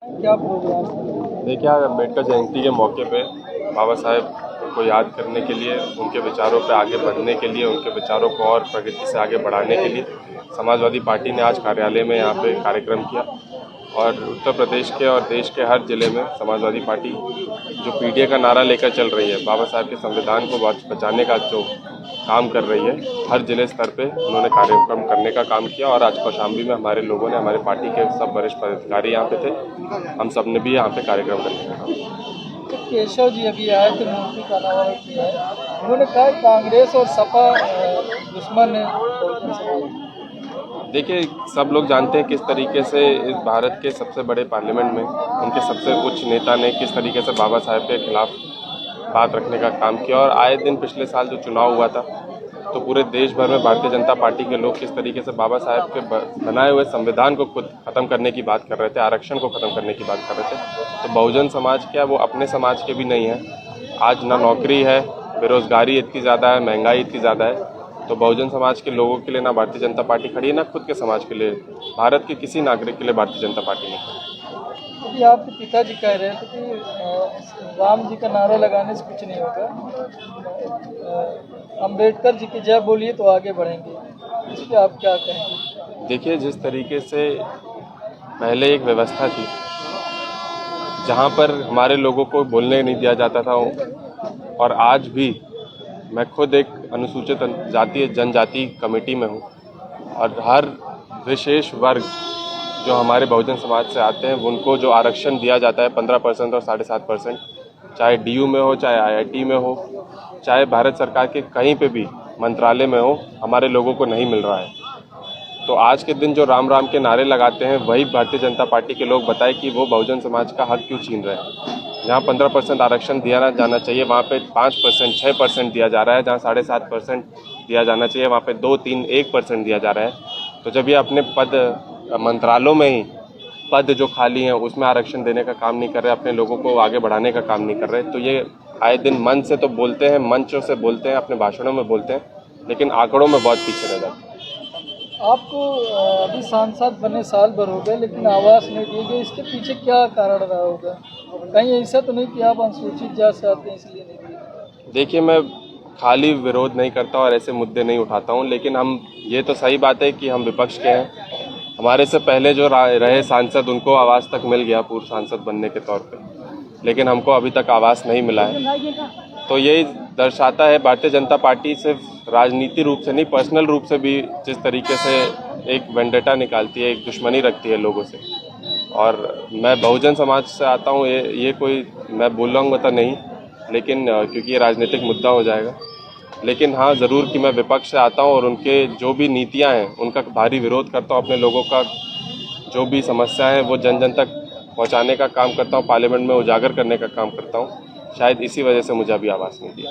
क्या प्रोग्राम? देखिए, आज अम्बेडकर जयंती के मौके पे बाबा साहेब को याद करने के लिए, उनके विचारों पे आगे बढ़ने के लिए, उनके विचारों को और प्रगति से आगे बढ़ाने के लिए समाजवादी पार्टी ने आज कार्यालय में यहाँ पे कार्यक्रम किया। और उत्तर प्रदेश के और देश के हर जिले में समाजवादी पार्टी जो पीडीए का नारा लेकर चल रही है, बाबा साहेब के संविधान को बचाने का जो काम कर रही है, हर जिले स्तर पे उन्होंने कार्यक्रम करने का काम किया। और आज कौशाम्बी में हमारे लोगों ने, हमारे पार्टी के सब वरिष्ठ पदाधिकारी यहाँ पे थे, हम सब ने भी यहाँ पे कार्यक्रम करने का काम किया। केशव जी अभी आए थे, मूर्ति का अनावरण किया है। उन्होंने कहा कांग्रेस और सपा दुश्मन है बहुजन समाज। देखिए, सब लोग जानते हैं किस तरीके से इस भारत के सबसे बड़े पार्लियामेंट में उनके सबसे उच्च नेता ने किस तरीके से बाबा साहेब के खिलाफ बात रखने का काम किया। और आए दिन पिछले साल जो चुनाव हुआ था, तो पूरे देश भर में भारतीय जनता पार्टी के लोग किस तरीके से बाबा साहेब के बनाए हुए संविधान को खुद खत्म करने की बात कर रहे थे, आरक्षण को खत्म करने की बात कर रहे थे। तो बहुजन समाज क्या, वो अपने समाज के भी नहीं है। आज ना नौकरी है, बेरोजगारी इतनी ज़्यादा है, महंगाई इतनी ज़्यादा है, तो बहुजन समाज के लोगों के लिए ना भारतीय जनता पार्टी खड़ी है, ना खुद के समाज के लिए, भारत के किसी नागरिक के लिए भारतीय जनता पार्टी नहीं खड़ी। अभी आपके पिताजी कह रहे थे कि राम जी का नारा लगाने से कुछ नहीं होगा, अम्बेडकर जी की जय बोलिए तो आगे बढ़ेंगे। इस पर आप क्या कहेंगे? देखिए, जिस तरीके से पहले एक व्यवस्था थी जहाँ पर हमारे लोगों को बोलने नहीं दिया जाता था, और आज भी मैं खुद एक अनुसूचित जाति जनजाति कमेटी में हूँ, और हर विशेष वर्ग जो हमारे बहुजन समाज से आते हैं उनको जो आरक्षण दिया जाता है 15% और 7.5%, चाहे डीयू में हो, चाहे आईआईटी में हो, चाहे भारत सरकार के कहीं पे भी मंत्रालय में हो, हमारे लोगों को नहीं मिल रहा है। तो आज के दिन जो राम राम के नारे लगाते हैं, वही भारतीय जनता पार्टी के लोग बताएं कि वो बहुजन समाज का हक क्यों छीन रहे हैं। जहाँ 15% आरक्षण दिया जाना चाहिए, वहाँ पे 5%, 6% दिया जा रहा है। जहाँ 7.5% दिया जाना चाहिए, वहाँ पे 2, 3, 1% दिया जा रहा है। तो जब ये अपने पद मंत्रालयों में ही पद जो खाली हैं उसमें आरक्षण देने का काम नहीं कर रहे, अपने लोगों को आगे बढ़ाने का काम नहीं कर रहे, तो ये आए दिन मन से तो बोलते हैं, मंचों से बोलते हैं, अपने भाषणों में बोलते हैं, लेकिन आंकड़ों में बहुत पीछे रह जाते हैं। आपको अभी सांसद बने साल भर हो गए, लेकिन आवास नहीं दिए गए, इसके पीछे क्या कारण रहा होगा? कहीं ऐसा तो नहीं कि आप अनुसूचित जाति से आते हैं इसलिए नहीं दिए? देखिए, मैं खाली विरोध नहीं करता और ऐसे मुद्दे नहीं उठाता हूँ, लेकिन हम, ये तो सही बात है कि हम विपक्ष के हैं। हमारे से पहले जो रहे सांसद, उनको आवास तक मिल गया पूर्व सांसद बनने के तौर पे, लेकिन हमको अभी तक आवास नहीं मिला है। तो यही दर्शाता है भारतीय जनता पार्टी सिर्फ राजनीति रूप से नहीं, पर्सनल रूप से भी जिस तरीके से एक वेंडेटा निकालती है, एक दुश्मनी रखती है लोगों से। और मैं बहुजन समाज से आता हूँ, ये कोई मैं बोल रहा हूँ तो नहीं, लेकिन क्योंकि ये राजनीतिक मुद्दा हो जाएगा, लेकिन हाँ ज़रूर कि मैं विपक्ष से आता हूँ और उनके जो भी नीतियाँ हैं उनका भारी विरोध करता हूँ। अपने लोगों का जो भी समस्या है वो जन जन तक पहुँचाने का काम करता हूँ, पार्लियामेंट में उजागर करने का काम करता हूँ। शायद इसी वजह से मुझे अभी आवाज़ नहीं दिया।